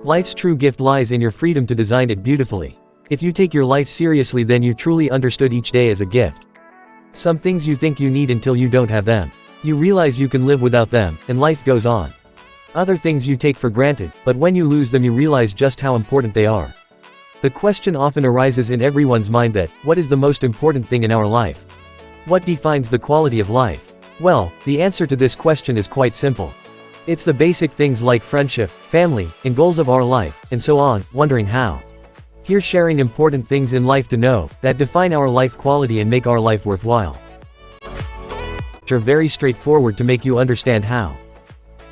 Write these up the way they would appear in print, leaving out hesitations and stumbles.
Life's true gift lies in your freedom to design it beautifully. If you take your life seriously, then you truly understood each day as a gift. Some things you think you need until you don't have them. You realize you can live without them, and life goes on. Other things you take for granted, but when you lose them you realize just how important they are. The question often arises in everyone's mind that, what is the most important thing in our life? What defines the quality of life? Well, the answer to this question is quite simple. It's the basic things like friendship, family, and goals of our life, and so on, wondering how. Here sharing important things in life to know, that define our life quality and make our life worthwhile. Are very straightforward to make you understand how.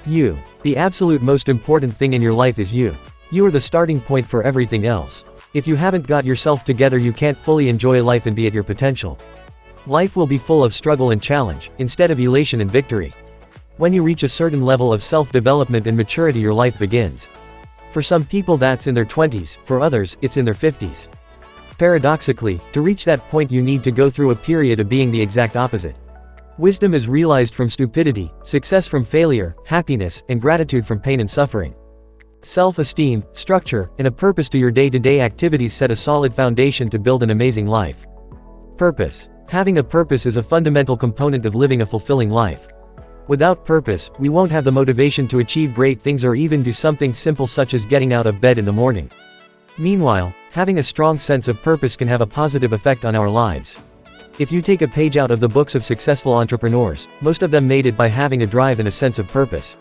You. The absolute most important thing in your life is you. You are the starting point for everything else. If you haven't got yourself together you can't fully enjoy life and be at your potential. Life will be full of struggle and challenge, instead of elation and victory. When you reach a certain level of self-development and maturity your life begins. For some people that's in their 20s, for others, it's in their 50s. Paradoxically, to reach that point you need to go through a period of being the exact opposite. Wisdom is realized from stupidity, success from failure, happiness, and gratitude from pain and suffering. Self-esteem, structure, and a purpose to your day-to-day activities set a solid foundation to build an amazing life. Purpose. Having a purpose is a fundamental component of living a fulfilling life. Without purpose, we won't have the motivation to achieve great things or even do something simple such as getting out of bed in the morning. Meanwhile, having a strong sense of purpose can have a positive effect on our lives. If you take a page out of the books of successful entrepreneurs, most of them made it by having a drive and a sense of purpose.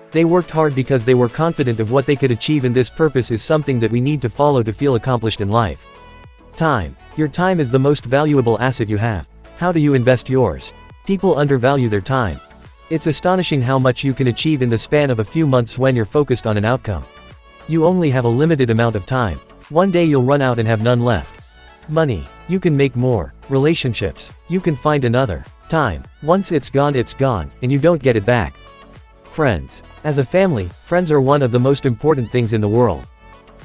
They worked hard because they were confident of what they could achieve, and this purpose is something that we need to follow to feel accomplished in life. Time. Your time is the most valuable asset you have. How do you invest yours? People undervalue their time. It's astonishing how much you can achieve in the span of a few months when you're focused on an outcome. You only have a limited amount of time. One day you'll run out and have none left. Money. You can make more. Relationships. You can find another. Time. Once it's gone, and you don't get it back. Friends. As a family, friends are one of the most important things in the world.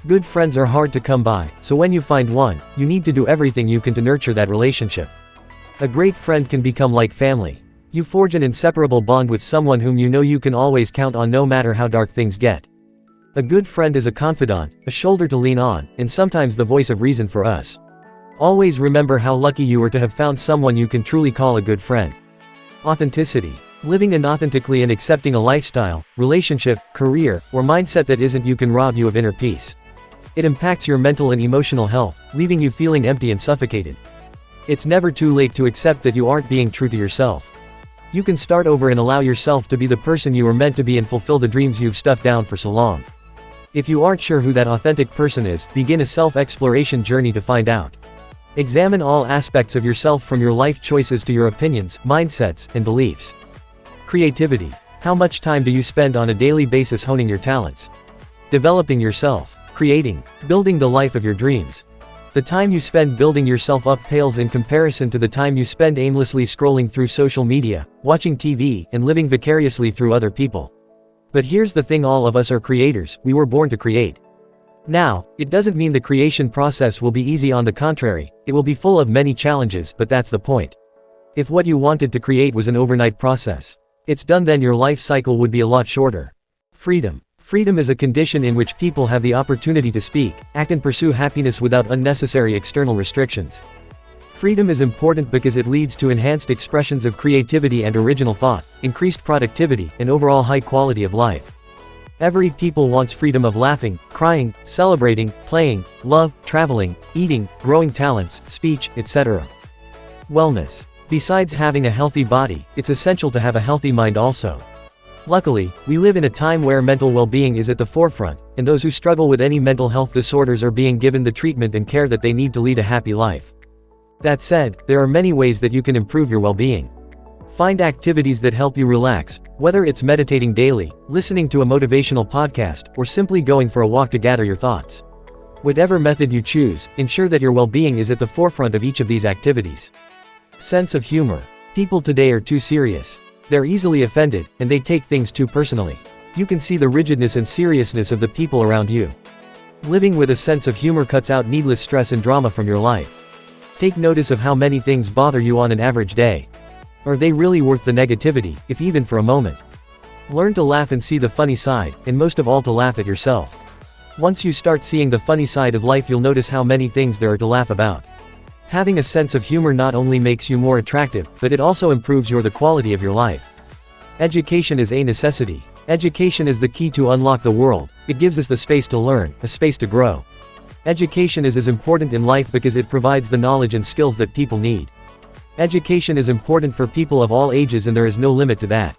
Good friends are hard to come by, so when you find one, you need to do everything you can to nurture that relationship. A great friend can become like family. You forge an inseparable bond with someone whom you know you can always count on no matter how dark things get. A good friend is a confidant, a shoulder to lean on, and sometimes the voice of reason for us. Always remember how lucky you are to have found someone you can truly call a good friend. Authenticity. Living inauthentically and accepting a lifestyle, relationship, career, or mindset that isn't you can rob you of inner peace. It impacts your mental and emotional health, leaving you feeling empty and suffocated. It's never too late to accept that you aren't being true to yourself. You can start over and allow yourself to be the person you were meant to be and fulfill the dreams you've stuffed down for so long. If you aren't sure who that authentic person is, begin a self-exploration journey to find out. Examine all aspects of yourself from your life choices to your opinions, mindsets, and beliefs. Creativity. How much time do you spend on a daily basis honing your talents? Developing yourself. Creating. Building the life of your dreams. The time you spend building yourself up pales in comparison to the time you spend aimlessly scrolling through social media, watching TV, and living vicariously through other people. But here's the thing, all of us are creators, we were born to create. Now, it doesn't mean the creation process will be easy, on the contrary, it will be full of many challenges, but that's the point. If what you wanted to create was an overnight process, it's done, then your life cycle would be a lot shorter. Freedom. Freedom is a condition in which people have the opportunity to speak, act and pursue happiness without unnecessary external restrictions. Freedom is important because it leads to enhanced expressions of creativity and original thought, increased productivity, and overall high quality of life. Every people wants freedom of laughing, crying, celebrating, playing, love, traveling, eating, growing talents, speech, etc. Wellness. Besides having a healthy body, it's essential to have a healthy mind also. Luckily, we live in a time where mental well-being is at the forefront, and those who struggle with any mental health disorders are being given the treatment and care that they need to lead a happy life. That said, there are many ways that you can improve your well-being. Find activities that help you relax, whether it's meditating daily, listening to a motivational podcast, or simply going for a walk to gather your thoughts. Whatever method you choose, ensure that your well-being is at the forefront of each of these activities. Sense of humor. People today are too serious. They're easily offended, and they take things too personally. You can see the rigidness and seriousness of the people around you. Living with a sense of humor cuts out needless stress and drama from your life. Take notice of how many things bother you on an average day. Are they really worth the negativity, if even for a moment? Learn to laugh and see the funny side, and most of all to laugh at yourself. Once you start seeing the funny side of life, you'll notice how many things there are to laugh about. Having a sense of humor not only makes you more attractive, but it also improves the quality of your life. Education is a necessity. Education is the key to unlock the world. It gives us the space to learn, a space to grow. Education is as important in life because it provides the knowledge and skills that people need. Education is important for people of all ages, and there is no limit to that.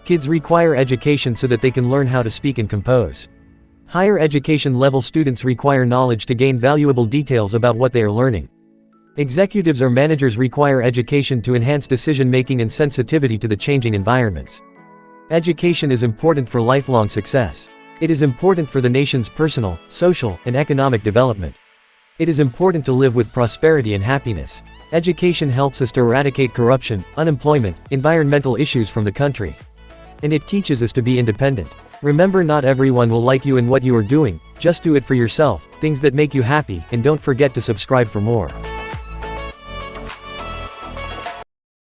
Kids require education so that they can learn how to speak and compose. Higher education level students require knowledge to gain valuable details about what they are learning. Executives or managers require education to enhance decision-making and sensitivity to the changing environments. Education is important for lifelong success. It is important for the nation's personal, social, and economic development. It is important to live with prosperity and happiness. Education helps us to eradicate corruption, unemployment, environmental issues from the country. And it teaches us to be independent. Remember, not everyone will like you and what you are doing. Just do it for yourself, things that make you happy, and don't forget to subscribe for more.